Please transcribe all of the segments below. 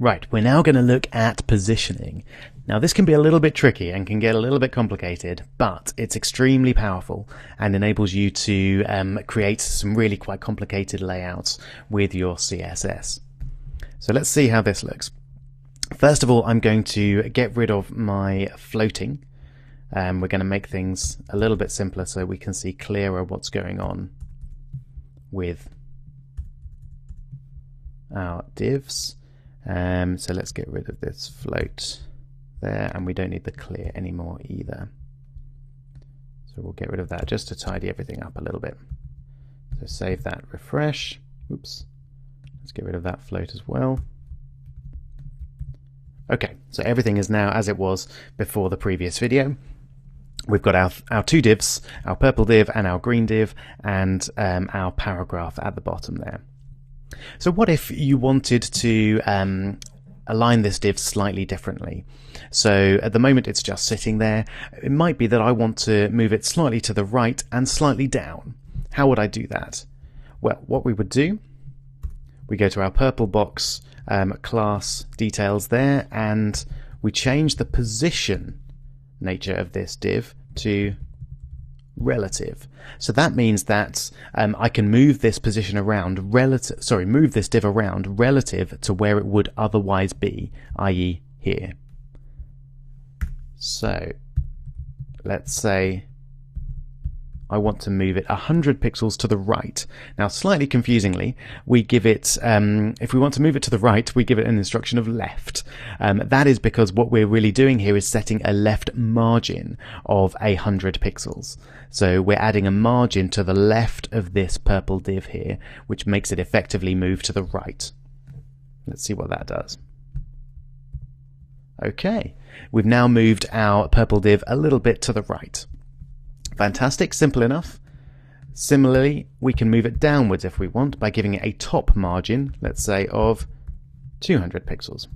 Right, we're now going to look at positioning. Now this can be a little bit tricky and can get a little bit complicated, but it's extremely powerful and enables you to create some really quite complicated layouts with your CSS. So let's see how this looks. First of all, I'm going to get rid of my floating. We're going to make things a little bit simpler so we can see clearer what's going on with our divs. So let's get rid of this float there, and we don't need the clear anymore either. So we'll get rid of that just to tidy everything up a little bit. So save that, refresh. Oops. Let's get rid of that float as well. Okay, so everything is now as it was before the previous video. We've got our two divs, our purple div and our green div, and our paragraph at the bottom there. So what if you wanted to align this div slightly differently? So at the moment it's just sitting there. It might be that I want to move it slightly to the right and slightly down. How would I do that? Well, what we would do, we go to our purple box class details there, and we change the position nature of this div to relative. So that means that I can move this position around move this div around relative to where it would otherwise be, i.e. here. So let's say I want to move it 100 pixels to the right. Now, slightly confusingly, we give it, if we want to move it to the right, we give it an instruction of left. That is because what we're really doing here is setting a left margin of 100 pixels. So we're adding a margin to the left of this purple div here, which makes it effectively move to the right. Let's see what that does. Okay, we've now moved our purple div a little bit to the right. Fantastic, simple enough. Similarly, we can move it downwards if we want by giving it a top margin, let's say of 200 pixels.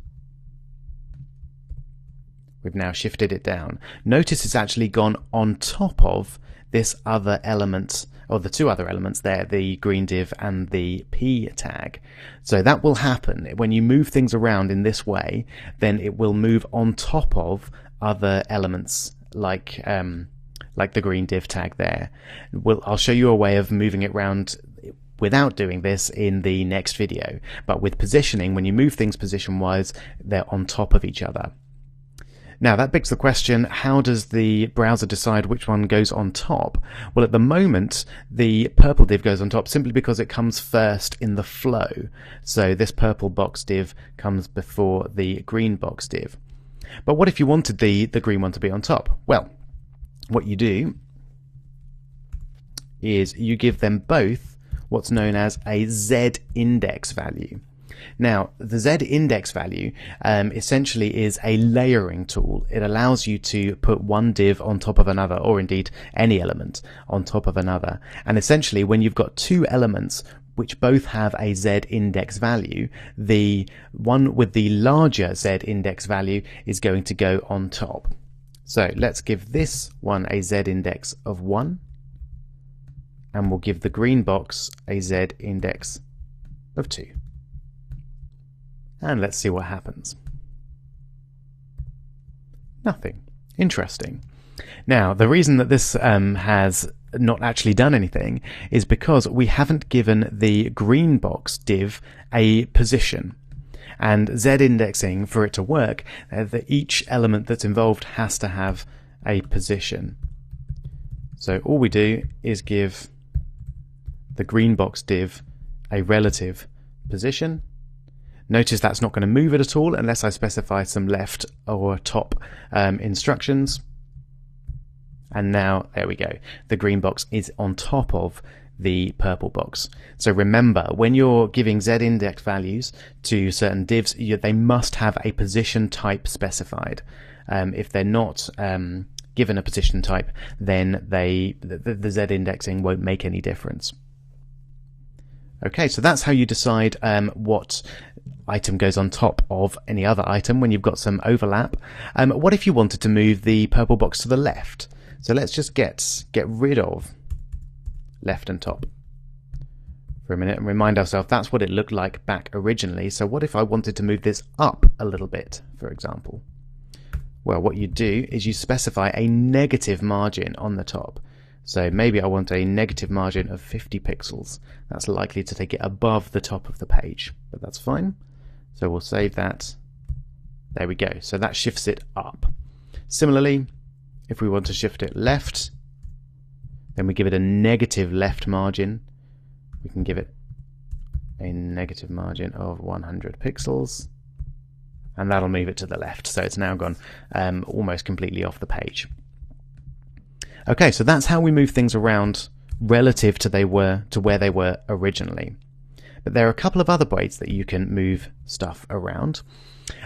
We've now shifted it down. Notice it's actually gone on top of this other element, or the two other elements there, the green div and the P tag. So that will happen when you move things around in this way. Then it will move on top of other elements like the green div tag there. I'll show you a way of moving it around without doing this in the next video. But with positioning, when you move things position-wise, they're on top of each other. Now that begs the question, how does the browser decide which one goes on top? Well, at the moment, the purple div goes on top simply because it comes first in the flow. So this purple box div comes before the green box div. But what if you wanted the green one to be on top? Well, what you do is you give them both what's known as a z-index value. Now, the z-index value essentially is a layering tool. It allows you to put one div on top of another, or indeed any element on top of another. And essentially, when you've got two elements which both have a z-index value, the one with the larger z-index value is going to go on top. So let's give this one a z-index of 1, and we'll give the green box a z-index of 2. And let's see what happens. Nothing. Interesting. Now, the reason that this has not actually done anything is because we haven't given the green box div a position. And z-indexing, for it to work, each element that's involved has to have a position. So all we do is give the green box div a relative position. Notice that's not going to move it at all unless I specify some left or top instructions. And now, there we go. The green box is on top of the purple box. So remember, when you're giving z-index values to certain divs, they must have a position type specified. If they're not given a position type, then the z-indexing won't make any difference. Okay, so that's how you decide what item goes on top of any other item when you've got some overlap. What if you wanted to move the purple box to the left? So let's just get rid of left and top. for a minute and remind ourselves that's what it looked like back originally. So what if I wanted to move this up a little bit, for example? Well, what you do is you specify a negative margin on the top. So maybe I want a negative margin of 50 pixels. That's likely to take it above the top of the page, but that's fine. So we'll save that. There we go. So that shifts it up. Similarly, if we want to shift it left, then we give it a negative left margin. We can give it a negative margin of 100 pixels, and that'll move it to the left. So it's now gone almost completely off the page. Okay, so that's how we move things around relative to where they were originally. But there are a couple of other ways that you can move stuff around.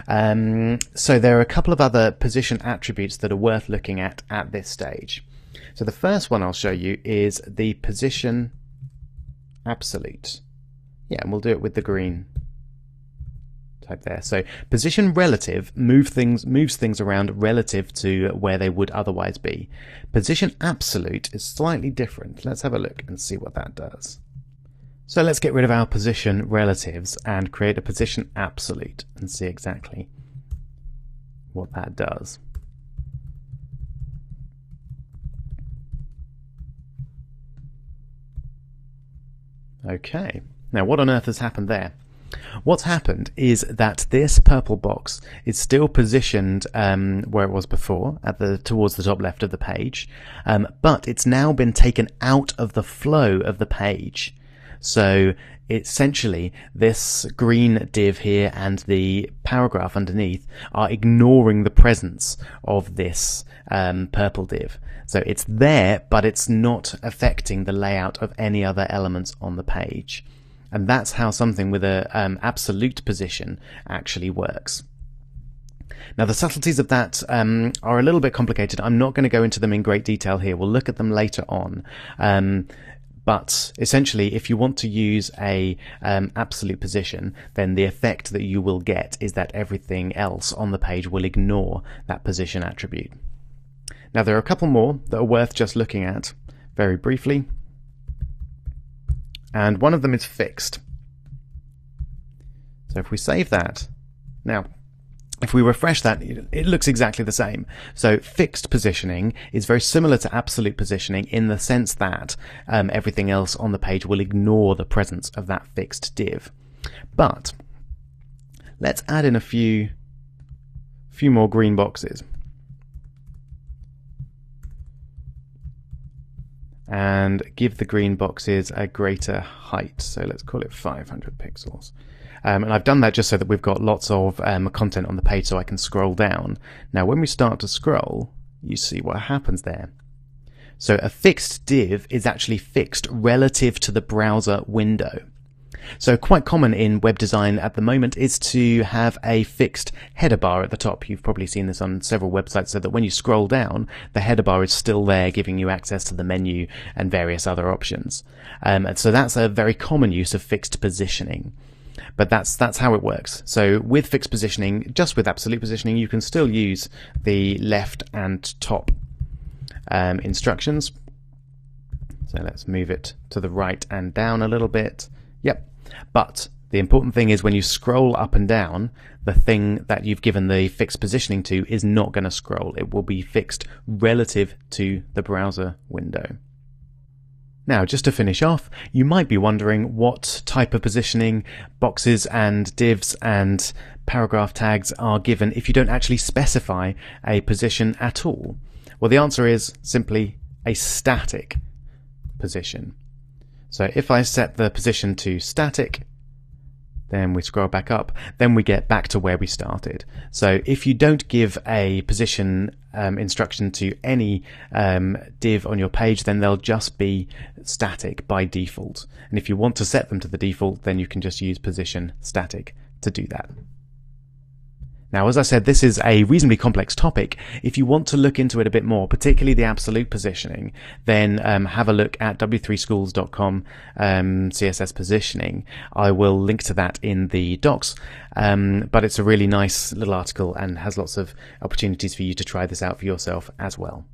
So there are a couple of other position attributes that are worth looking at this stage. So the first one I'll show you is the position absolute. Yeah, and we'll do it with the green type there. So position relative moves things around relative to where they would otherwise be. Position absolute is slightly different. Let's have a look and see what that does. So let's get rid of our position relatives and create a position absolute and see exactly what that does. Okay, now what on earth has happened there? What's happened is that this purple box is still positioned where it was before, towards the top left of the page, but it's now been taken out of the flow of the page. So essentially this green div here and the paragraph underneath are ignoring the presence of this purple div. So it's there, but it's not affecting the layout of any other elements on the page. And that's how something with a absolute position actually works. Now the subtleties of that are a little bit complicated. I'm not going to go into them in great detail here. We'll look at them later on. But essentially, if you want to use a absolute position, then the effect that you will get is that everything else on the page will ignore that position attribute. Now there are a couple more that are worth just looking at very briefly. And one of them is fixed. So if we save that, now if we refresh that, it looks exactly the same. So fixed positioning is very similar to absolute positioning in the sense that everything else on the page will ignore the presence of that fixed div. But let's add in a few more green boxes. And give the green boxes a greater height. So let's call it 500 pixels. And I've done that just so that we've got lots of content on the page so I can scroll down. Now when we start to scroll, you see what happens there. So a fixed div is actually fixed relative to the browser window. So quite common in web design at the moment is to have a fixed header bar at the top. You've probably seen this on several websites, so that when you scroll down, the header bar is still there, giving you access to the menu and various other options. And so that's a very common use of fixed positioning. But that's how it works. So with fixed positioning, just with absolute positioning, you can still use the left and top instructions. So let's move it to the right and down a little bit. Yep. But the important thing is when you scroll up and down, the thing that you've given the fixed positioning to is not going to scroll. It will be fixed relative to the browser window. Now, just to finish off, you might be wondering what type of positioning boxes and divs and paragraph tags are given if you don't actually specify a position at all. Well, the answer is simply a static position. So if I set the position to static, then we scroll back up, then we get back to where we started. So if you don't give a position instruction to any div on your page, then they'll just be static by default. And if you want to set them to the default, then you can just use position static to do that. Now, as I said, this is a reasonably complex topic. If you want to look into it a bit more, particularly the absolute positioning, then have a look at w3schools.com CSS positioning. I will link to that in the docs, but it's a really nice little article and has lots of opportunities for you to try this out for yourself as well.